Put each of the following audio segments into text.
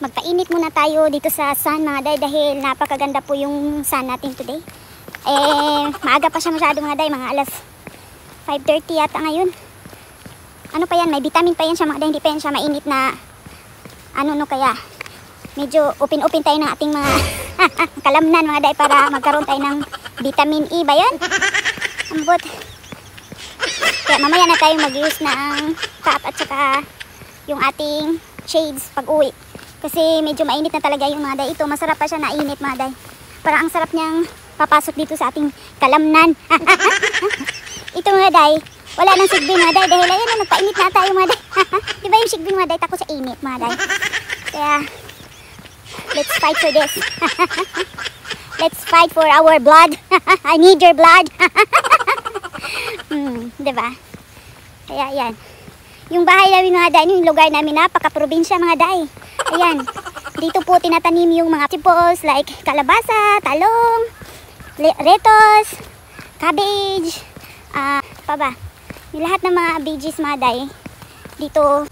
magpainit muna tayo dito sa sun mga day dahil napakaganda po yung sun natin today. Maaga pa siya masyado mga day, mga alas 5:30 yata ngayon. Ano pa yan, may vitamin pa yan siya mga day, hindi pa yan siya mainit na kaya medyo open tayo ng ating mga kalamnan mga day para magkaroon tayo ng vitamin E ba yan? Ambot. Kaya mamaya na tayo mag-use ng cap at saka yung ating shades pag uwi. Kasi medyo mainit na talaga yung mga day. Ito masarap pa siya na init mga day. Parang ang sarap niyang papasok dito sa ating kalamnan. Ito mga day, wala nang sigbing mga day dahil ayan na nagpainit na tayo mga day. Diba yung sigbing mga day, tako sa init mga day. Kaya let's fight for this. Let's fight for our blood. I need your blood. Diba? Kaya yan. Yung bahay namin mga day, yung lugar namin napaka-probinsya mga day. Ayan. Dito po tinatanim yung mga vegetables like kalabasa, talong, retos, cabbage, yung lahat ng mga veggies mga day. Dito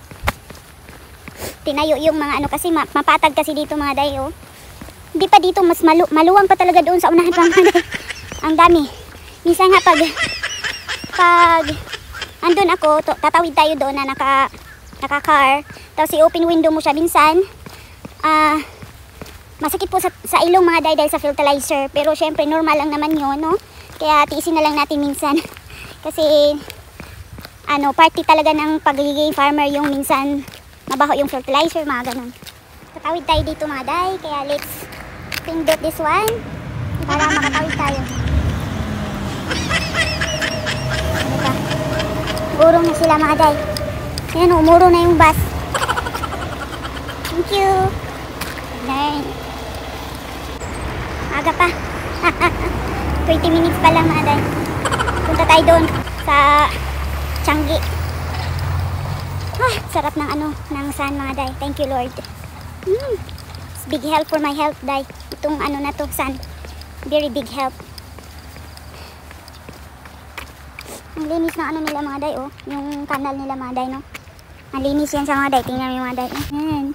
tinayo yung mga kasi mapatag kasi dito mga day oh. Hindi pa dito, mas maluwang pa talaga doon sa unahan pa mga day. Ang dami. Minsan nga pag andun ako, tatawid tayo doon na naka-car, tapos i-open window mo siya minsan, masakit po sa ilong mga day dahil sa fertilizer, pero syempre normal lang naman yun, no? Kaya tiisin na lang natin minsan. Kasi party talaga ng pagiging farmer yung minsan mabaho yung fertilizer, mga ganun. Tatawid tayo dito mga day, kaya let's pindot this one para makatawid tayo. Diba? Urong na sila mga day. Ayan, umuro na yung bus. Thank you. Ayan. Aga pa. 20 minutes pa lang mga day. Punta tayo doon sa Changi. Sarap ng ng sun mga day. Thank you Lord. It's big help for my health day. Itong na to, sun. Very big help. Ang linis ng nila mga day oh. Yung kanal nila mga day no. Ang linis yan sa mga day. Tingnan mo yung mga day. Ayan.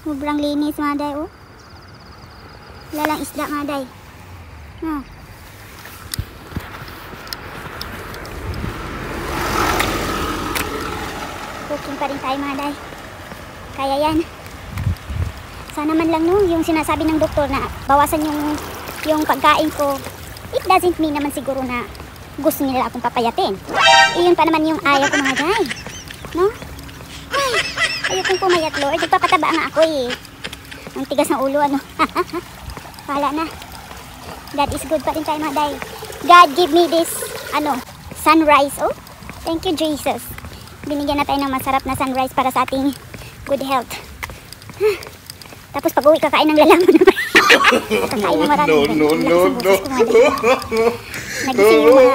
Sobrang linis mga day oh. Wala lang isda mga day. Cooking pa rin tayo mga day. Kaya yan. Sana man lang no, yung sinasabi ng doktor na bawasan yung pagkain ko. It doesn't mean naman siguro na gusto nila akong papayatin. Iyon pa naman yung ayaw ko mga day. No? Ay, ayaw kong pumayat Lord. Nagpapataba nga ako eh. Ang tigas ng ulo Wala na. God is good pa rin tayo mga day. God give me this sunrise. Oh, thank you Jesus. Binigyan na tayo ng masarap na sunrise para sa ating good health. Tapos pag uwi kakain ng lalaman naman. Kakain ng marami. No. Nagising yung mga